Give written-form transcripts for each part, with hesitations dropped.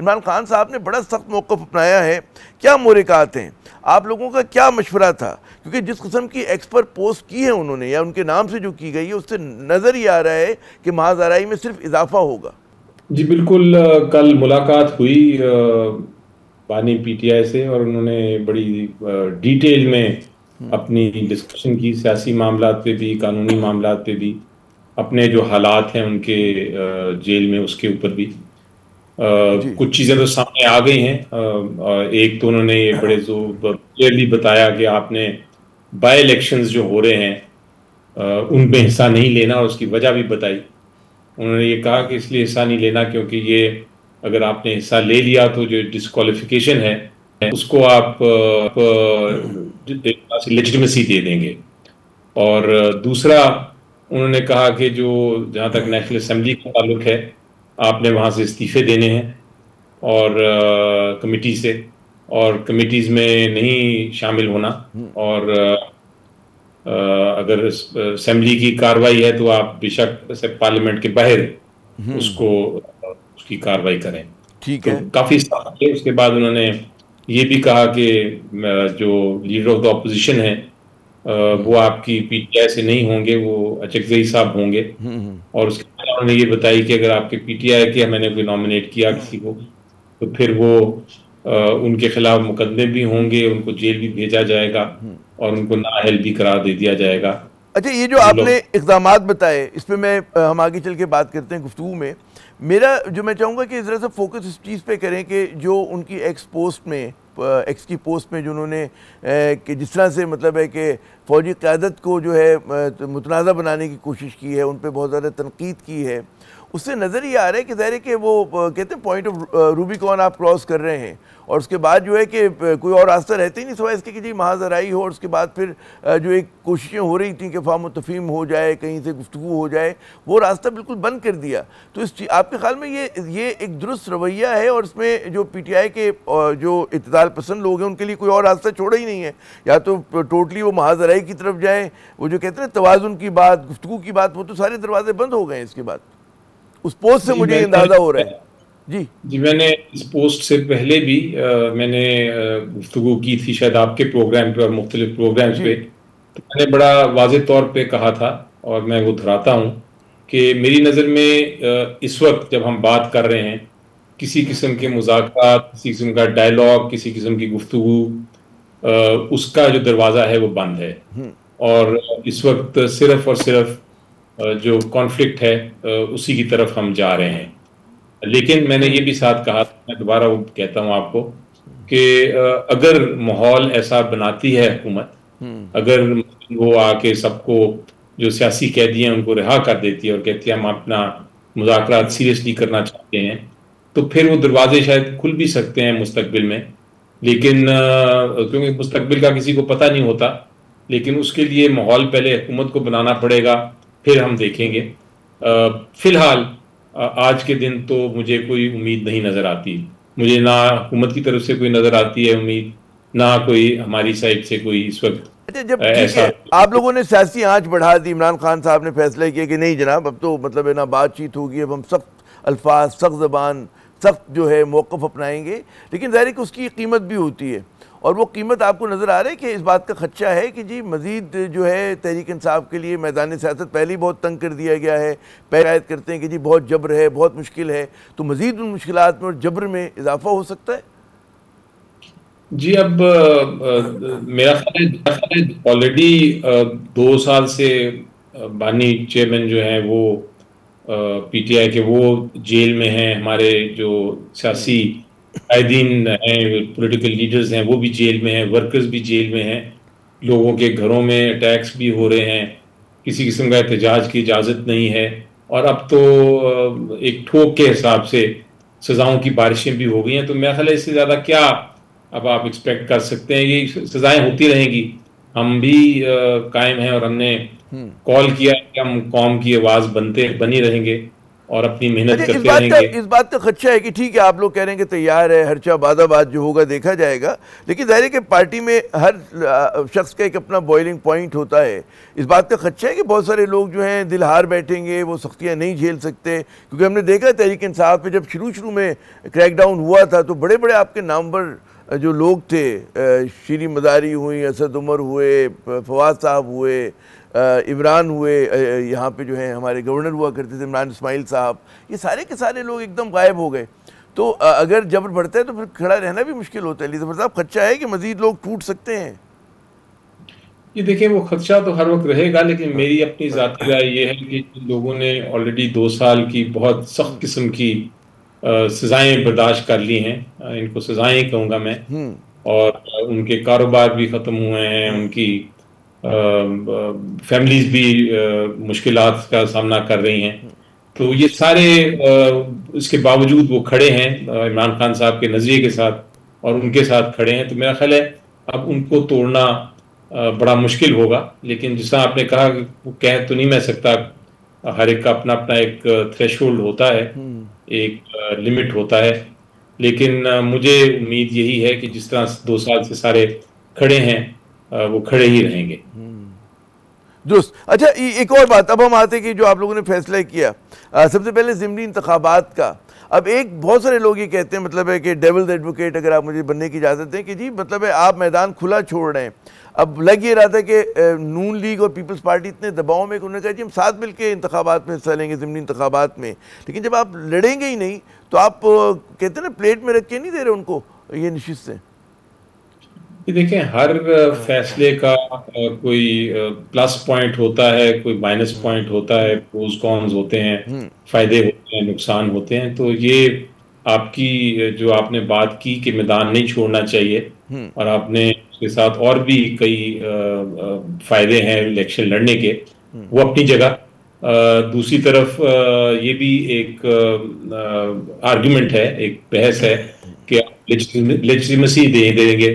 इमरान खान साहब ने बड़ा सख्त मौक़िफ़ अपनाया है, क्या मोहरिकात हैं, आप लोगों का क्या मशवरा था? क्योंकि जिस किस्म की एक्सपर्ट पोस्ट की है उन्होंने या उनके नाम से जो की गई है, उससे नज़र ही आ रहा है कि महाज़राई में सिर्फ इजाफा होगा। जी बिल्कुल, कल मुलाकात हुई बानी पीटीआई से, और उन्होंने बड़ी डिटेल में अपनी डिस्कशन की, सियासी मामलात पे भी, कानूनी मामलात पे भी, अपने जो हालात हैं उनके जेल में उसके ऊपर भी। जी कुछ चीज़ें तो सामने आ गई हैं। एक तो उन्होंने ये बड़े जो क्लियरली बताया कि आपने बाय इलेक्शंस जो हो रहे हैं उनमें हिस्सा नहीं लेना, और उसकी वजह भी बताई। उन्होंने ये कहा कि इसलिए हिस्सा नहीं लेना क्योंकि ये अगर आपने हिस्सा ले लिया तो जो डिस्क्वालिफिकेशन है उसको आप लेजिटिमेसी दे देंगे। और दूसरा उन्होंने कहा कि जो जहाँ तक नेशनल असेंबली का ताल्लुक है, आपने वहाँ से इस्तीफे देने हैं और कमेटी से, और कमेटीज़ में नहीं शामिल होना, और अगर असेंबली की कार्रवाई है तो आप बेशक से पार्लियामेंट के बाहर उसको उसकी कार्रवाई करें। ठीक तो है। काफ़ी सख्त है। उसके बाद उन्होंने ये भी कहा कि जो लीडर ऑफ द अपोजिशन है वो आपकी पीटीआई से नहीं होंगे, वो अचकजई साहब होंगे। और उसके बाद उन्होंने ये बताई कि अगर आपके पीटीआई के मैंने कोई नॉमिनेट किया किसी को, तो फिर वो उनके खिलाफ मुकदमे भी होंगे, उनको जेल भी भेजा जाएगा और उनको नाअहल भी करार दे दिया जाएगा। अच्छा, ये जो जो आपने लोग इक़दामात बताए, इस पे मैं हम आगे चल के बात करते हैं गुफ्तगू में। मेरा जो मैं चाहूँगा कि ज़रा सा फोकस इस चीज़ पे करें कि जो उनकी एक्स पोस्ट में एक्स की पोस्ट में जो उन्होंने कि जिस तरह से मतलब है कि फ़ौजी क़यादत को जो है मुतनाज़ा बनाने की कोशिश की है, उन पर बहुत ज़्यादा तनकीद की है, उससे नज़र ही आ रहा है कि ज़ाहिर है कि वो कहते हैं पॉइंट ऑफ रूबिकॉन आप क्रॉस कर रहे हैं, और उसके बाद जो है कि कोई और रास्ता रहता ही नहीं सिवाय इसके कि जी महाज़राई हो, और उसके बाद फिर जो एक कोशिशें हो रही थी कि फ़ाहम तफ़हीम हो जाए, कहीं से गुफ्तगू हो जाए, वो रास्ता बिल्कुल बंद कर दिया। तो इस आपके ख्याल में ये एक दुरुस्त रवैया है, और इसमें जो पीटीआई के जो इत्तेदाल पसंद लोग हैं उनके लिए कोई और रास्ता छोड़ा ही नहीं है, या तो टोटली वो महाज़राई की तरफ जाए, वो जो कहते हैं तवाज़ुन की बात, गुफ्तगू की बात, वो तो सारे दरवाजे बंद हो गए इसके बाद। उस पोस्ट से मुझे अंदाज़ा हो रहा है। जी मैंने इस पोस्ट से पहले भी मैंने गुफ्तगू की थी शायद आपके प्रोग्राम पे और मुख्तलिफ प्रोग्राम्स जी पे। तो मैंने बड़ा वाज़ेह तौर पे कहा था, और मैं वो दोहराता हूँ कि मेरी नज़र में इस वक्त जब हम बात कर रहे हैं किसी किस्म के मुज़ाकरात, किसी किस्म का डायलॉग, किसी किस्म की गुफ्तगू, उसका जो दरवाज़ा है वो बंद है। और इस वक्त सिर्फ और सिर्फ जो कॉन्फ्लिक्ट है उसी की तरफ हम जा रहे हैं। लेकिन मैंने ये भी साथ कहा, मैं दोबारा वो कहता हूँ आपको कि अगर माहौल ऐसा बनाती है हुकूमत, अगर वो आके सबको जो सियासी कैदी हैं उनको रिहा कर देती है और कहती है हम अपना मुज़ाकरात सीरियसली करना चाहते हैं, तो फिर वो दरवाजे शायद खुल भी सकते हैं मुस्तकबिल में। लेकिन क्योंकि मुस्तकबिल का किसी को पता नहीं होता, लेकिन उसके लिए माहौल पहले हुकूमत को बनाना पड़ेगा, फिर हम देखेंगे। फिलहाल आज के दिन तो मुझे कोई उम्मीद नहीं नज़र आती। मुझे ना हुकूमत की तरफ से कोई नज़र आती है उम्मीद, ना कोई हमारी साइड से कोई इस वक्त अच्छा, जब ठीक ऐसा। है आप लोगों ने सियासी आंच बढ़ा दी, इमरान खान साहब ने फैसला किया कि नहीं जनाब अब तो मतलब है ना बातचीत होगी, अब हम सख्त अल्फाज, सख्त ज़बान, सख्त जो है मौक़िफ़ अपनाएंगे, लेकिन ज़ाहिर है कि उसकी कीमत भी होती है, और वो कीमत आपको नज़र आ रहा है कि इस बात का खदशा है कि जी मज़ीद जो है तहरीक इंसाफ के लिए मैदान सियासत पहले ही बहुत तंग कर दिया गया है। शिकायत करते हैं कि जी बहुत जबर है, बहुत मुश्किल है, तो मज़ीद उन मुश्किलात में और जबर में इजाफा हो सकता है। जी अब मेरा ख्याल है ऑलरेडी 2 साल से बानी चेयरमैन जो हैं वो पीटीआई के वो जेल में हैं। हमारे जो सियासी कायदीन हैं, पॉलिटिकल लीडर्स हैं, वो भी जेल में हैं, वर्कर्स भी जेल में हैं, लोगों के घरों में अटैक्स भी हो रहे हैं, किसी किस्म का एहतजाज की इजाज़त नहीं है। और अब तो एक ठोक के हिसाब से सज़ाओं की बारिशें भी हो गई हैं। तो मेरा ख्याल है इससे ज़्यादा क्या अब आप एक्सपेक्ट कर सकते हैं। ये सज़ाएं होती रहेंगी, हम भी कायम हैं, और हमने कॉल किया कि हम कौम की आवाज़ बनी रहेंगे, और अपनी मेहनत अच्छा, करते रहेंगे। इस बात का खदशा है कि ठीक है आप लोग कह रहे हैं कि तैयार है, हर्चा बादाबाद जो होगा देखा जाएगा, लेकिन जाहिर है कि पार्टी में हर शख्स का एक अपना बॉइलिंग पॉइंट होता है। इस बात का खदशा है कि बहुत सारे लोग जो हैं दिल हार बैठेंगे, वो सख्तियाँ नहीं झेल सकते, क्योंकि हमने देखा तहरीक इंसाफ पे जब शुरू में क्रैकडाउन हुआ था तो बड़े बड़े आपके नामवर जो लोग थे, शीरी मदारी हुई, असद उमर हुए, फवाद साहब हुए, इमरान हुए, यहाँ पे जो है हमारे गवर्नर हुआ करते थे इमरान इस्माइल साहब, ये सारे के सारे लोग एकदम गायब हो गए। तो अगर जबर बढ़ता है तो फिर खड़ा रहना भी मुश्किल होता है। लीजा साहब, खदशा है कि मजीद लोग टूट सकते हैं? ये देखिए, वो खदशा तो हर वक्त रहेगा, लेकिन मेरी अपनी ज़ाती राय ये है कि जिन लोगों ने ऑलरेडी 2 साल की बहुत सख्त किस्म की सजाएं बर्दाश्त कर ली हैं, इनको सजाएं कहूँगा मैं, और उनके कारोबार भी ख़त्म हुए हैं, उनकी फैमिलीज भी मुश्किलात का सामना कर रही हैं, तो ये सारे इसके बावजूद वो खड़े हैं इमरान खान साहब के नज़रिए के साथ और उनके साथ खड़े हैं। तो मेरा ख्याल है अब उनको तोड़ना बड़ा मुश्किल होगा। लेकिन जिस तरह आपने कहा, वो कह तो नहीं मैं सकता, हर एक का अपना अपना एक थ्रेशोल्ड होता है, एक लिमिट होता है, लेकिन मुझे उम्मीद यही है कि जिस तरह 2 साल से सारे खड़े हैं वो खड़े ही रहेंगे। दुरुस्त। अच्छा, एक और बात, अब हम आते हैं कि जो आप लोगों ने फैसला किया सबसे पहले ज़िमनी इंतखाबात का। अब एक बहुत सारे लोग ये कहते हैं, मतलब है कि डेविल्स एडवोकेट अगर आप मुझे बनने की इजाज़त दें, कि जी मतलब है आप मैदान खुला छोड़ रहे हैं। अब लग ये रहा था कि नून लीग और पीपल्स पार्टी इतने दबाव में कि उन्होंने कहा जी हम साथ मिल के इंतखाबात में हिस्सा लेंगे, ज़िमनी इंतखाबात में, लेकिन जब आप लड़ेंगे ही नहीं तो आप कहते हैं ना प्लेट में रख के नहीं दे रहे उनको ये नशिस्तें। देखें, हर फैसले का कोई प्लस पॉइंट होता है, कोई माइनस पॉइंट होता है, प्रोज कॉन्स होते हैं, फायदे होते हैं, नुकसान होते हैं। तो ये आपकी जो आपने बात की कि मैदान नहीं छोड़ना चाहिए, और आपने उसके साथ और भी कई फायदे हैं इलेक्शन लड़ने के, वो अपनी जगह। दूसरी तरफ ये भी एक आर्गुमेंट है, एक बहस है कि आप लेजिटिमेसी दे देंगे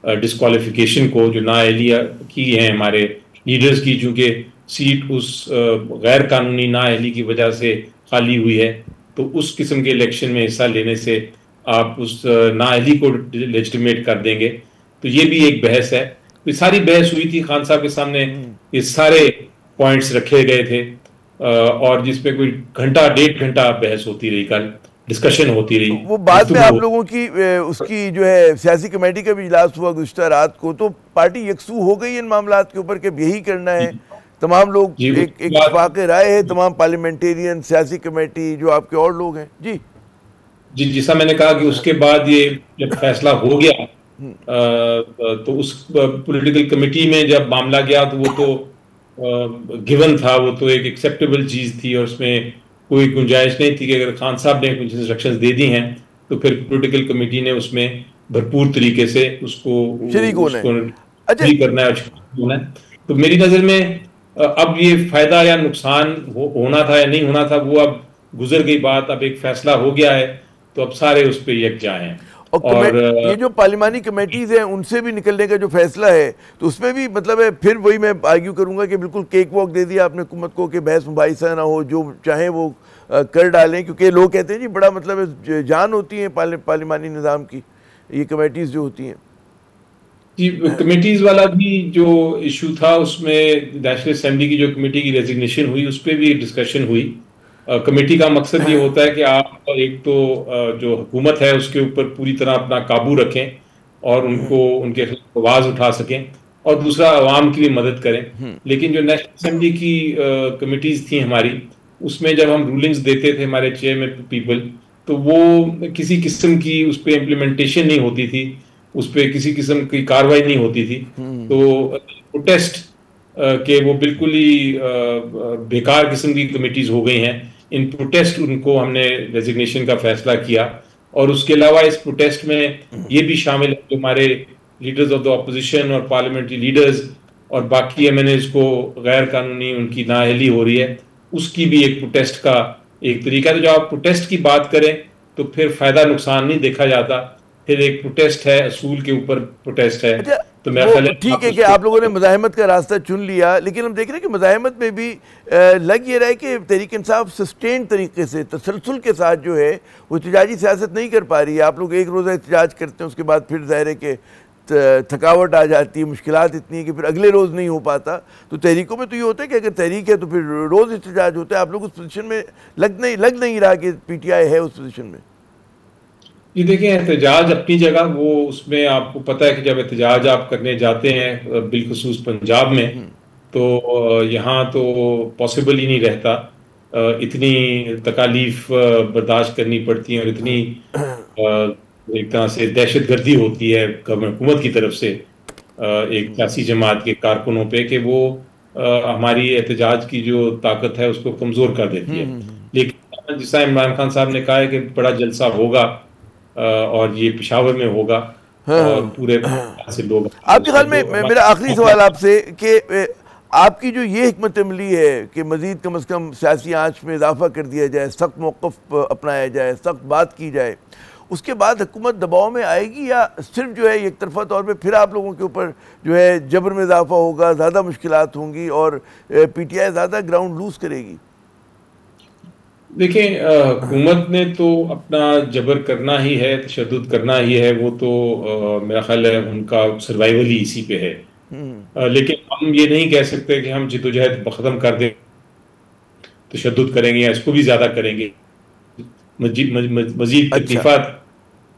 डिस्क्वालिफिकेशन को, जो नाअहलिया की है हमारे लीडर्स की, चूंकि सीट उस गैर कानूनी नाअहली की वजह से खाली हुई है, तो उस किस्म के इलेक्शन में हिस्सा लेने से आप उस नाअहली को लेजिटिमेट कर देंगे। तो ये भी एक बहस है। तो सारी बहस हुई थी, खान साहब के सामने ये सारे पॉइंट्स रखे गए थे, और जिसपे कोई घंटा 1.5 घंटा बहस होती रही, कल डिस्कशन होती रही। वो बाद में आप लोगों की उसकी जो है सियासी कमेटी का भी इजलास हुआ गुज़िश्ता रात को, तो पार्टी यकसू हो गई इन मामलात के ऊपर कि यही करना है। तमाम लोग एक इत्तेफाक राय है, तमाम पार्लियामेंटेरियन, सियासी कमेटी, जो आपके और लोग हैं। जी जी, जैसा मैंने कहा कि उसके बाद ये जब फैसला हो गया, तो उस पॉलिटिकल कमेटी में जब मामला गया तो वो तो गिवन था, वो तो एक एक्सेप्टेबल चीज थी, और उसमें कोई गुंजाइश नहीं थी कि अगर खान साहब ने कुछ इंस्ट्रक्शंस दे दी हैं तो फिर पॉलिटिकल कमेटी ने उसमें भरपूर तरीके से उसको करना है। तो मेरी नज़र में अब ये फायदा या नुकसान होना था या नहीं होना था, वो अब गुजर गई बात, अब एक फैसला हो गया है, तो अब सारे उस पर यकजा हैं। और ये जो पार्लिमानी कमेटीज हैं उनसे भी निकलने का जो फैसला है, तो उसमें भी मतलब है फिर वही मैं आर्ग्यू करूंगा कि बिल्कुल केक वॉक दे दिया आपने हुकूमत को कि बहस मुबाहिसा ना हो, जो चाहे वो कर डालें, क्योंकि लोग कहते हैं जी बड़ा मतलब जान होती है पार्लिमानी निज़ाम की ये कमेटीज जो होती हैं। जी, कमेटीज वाला भी जो इशू था, उसमें नेशनल असेंबली की जो कमेटी की रेजिग्नेशन हुई, उस पर भी डिस्कशन हुई। कमेटी का मकसद ये होता है कि आप एक तो जो हुकूमत है उसके ऊपर पूरी तरह अपना काबू रखें और उनको उनके आवाज़ उठा सकें, और दूसरा आवाम की भी मदद करें। लेकिन जो नेशनल असेंबली की कमेटीज थी हमारी, उसमें जब हम रूलिंग्स देते थे हमारे चेयरमैन पीपल, तो वो किसी किस्म की उस पर इम्प्लीमेंटेशन नहीं होती थी, उस पर किसी किस्म की कार्रवाई नहीं होती थी। तो प्रोटेस्ट के वो बिल्कुल ही बेकार किस्म की कमेटीज हो गई हैं। इन प्रोटेस्ट उनको हमने रेजिग्नेशन का फैसला किया, और उसके अलावा इस प्रोटेस्ट में ये भी शामिल है जो हमारे लीडर्स ऑफ द अपोजिशन और पार्लियामेंट्री लीडर्स और बाकी एमएनएज को गैर कानूनी उनकी नाअहली हो रही है, उसकी भी एक प्रोटेस्ट का एक तरीका है। तो जब आप प्रोटेस्ट की बात करें तो फिर फायदा नुकसान नहीं देखा जाता, फिर एक प्रोटेस्ट है, असूल के ऊपर प्रोटेस्ट है। तो मेरा ख्याल वो है ठीक आप है कि उसको आप लोगों ने मज़ाहमत का रास्ता चुन लिया, लेकिन हम देख रहे हैं कि मज़ाहमत में भी लग ये रहा है कि तहरीक इंसाफ सस्टेन तरीके से तसलसल के साथ जो है वो एहतजाजी सियासत नहीं कर पा रही है। आप लोग एक रोज़ा एहतजाज करते हैं, उसके बाद फिर ज़ाहिर है कि थकावट आ जाती है, मुश्किलात इतनी है कि फिर अगले रोज़ नहीं हो पाता। तो तहरीकों में तो ये होता है कि अगर तहरीक है तो फिर रोज़ एहतजाज होता है। आप लोग उस पोजीशन में लग नहीं रहा कि PTI है उस पोजीशन में। ये देखें, एहतजाज अपनी जगह, वो उसमें आपको पता है कि जब एहतजाज आप करने जाते हैं बिलखुसूस पंजाब में, तो यहाँ तो पॉसिबल ही नहीं रहता। इतनी तकालीफ बर्दाश्त करनी पड़ती हैं और इतनी एक तरह से दहशत गर्दी होती है हुकूमत की तरफ से एक सियासी जमात के कारकुनों पे कि वो हमारी एहतजाज की जो ताकत है उसको कमज़ोर कर देती है। लेकिन जिस तरह इमरान खान साहब ने कहा है कि बड़ा जलसा होगा और ये पेशावर में होगा और पूरे से लोग आपके ख्याल में मेरा आखिरी सवाल आपसे कि आपकी जो ये हिकमत अमली है कि मज़ीद कम अज़ कम सियासी आँच में इजाफा कर दिया जाए, सख्त मौक़िफ़ अपनाया जाए, सख्त बात की जाए, उसके बाद हुकूमत दबाव में आएगी या सिर्फ जो है एक तरफा तौर पे फिर आप लोगों के ऊपर जो है जबर में इजाफा होगा, ज़्यादा मुश्किलात होंगी और PTI ज़्यादा ग्राउंड लूज़ करेगी? देखें, हुकूमत ने तो अपना जबर करना ही है, तशद्दुद करना ही है, वो तो मेरा ख्याल है उनका सर्वाइवल ही इसी पे है। लेकिन हम ये नहीं कह सकते कि हम जिद्दोजहद ख़त्म कर दें, तशद्दुद करेंगे या इसको भी ज़्यादा करेंगे। मजीद अच्छा तकलीफात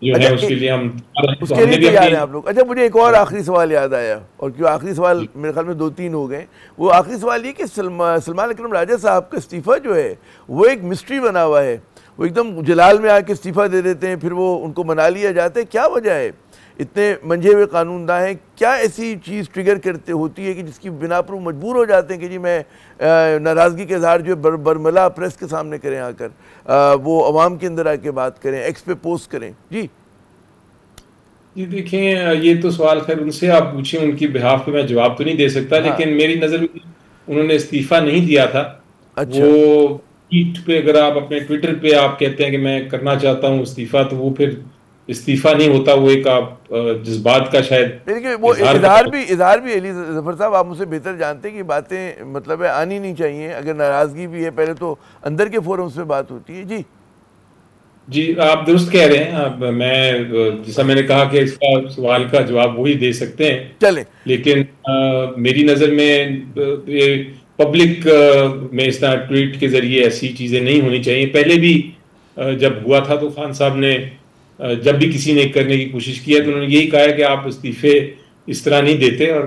जो है अच्छा उसके लिए हम तो उसके लिए हमने भी तैयार अपनी हैं आप लोग। अच्छा मुझे एक और आखिरी सवाल याद आया, और क्यों आखिरी सवाल मेरे ख्याल में 2-3 हो गए। वो आखिरी सवाल ये कि सलमान अकरम राजा साहब का इस्तीफ़ा जो है वो एक मिस्ट्री बना हुआ है। वो एकदम जलाल में आके इस्तीफ़ा दे देते हैं, फिर वो उनको मना लिया जाता है। क्या वजह है? इतने मंझे हुए कानूनदा हैं, क्या ऐसी चीज़ ट्रिगर करते होती है कि जिसकी बिना पर वो मजबूर हो जाते हैं कि जी मैं नाराज़गी के इजहार जो है बरमला प्रेस के सामने करें, आकर वो अवाम के अंदर आके बात करें, एक्स पे पोस्ट करें? जी ये देखें, ये तो सवाल खैर उनसे आप पूछें, उनकी बिहाफ पे मैं जवाब तो नहीं दे सकता। हाँ। लेकिन मेरी नज़र में उन्होंने इस्तीफ़ा नहीं दिया था। अच्छा वो ट्वीट पे, अगर आप अपने ट्विटर पे आप कहते हैं कि मैं करना चाहता हूँ इस्तीफ़ा, तो वो फिर इस्तीफ़ा नहीं होता, वो एक आप जज्बात का शायद लेकिन वो इजहार इजहार भी अली जफर साहब आप मुझसे बेहतर जानते हैं कि बातें मतलब है आनी नहीं चाहिए। अगर नाराज़गी भी है पहले तो अंदर के फोरम्स में बात होती है। जी जी, आप दुरुस्त कह रहे हैं। अब मैं जैसा मैंने कहा कि इसका सवाल का जवाब वही दे सकते हैं। चलें। लेकिन मेरी नज़र में ये पब्लिक में इस तरह ट्वीट के जरिए ऐसी चीज़ें नहीं होनी चाहिए। पहले भी जब हुआ था तो खान साहब ने जब भी किसी ने करने की कोशिश की है तो उन्होंने यही कहा है कि आप इस्तीफे इस तरह नहीं देते। और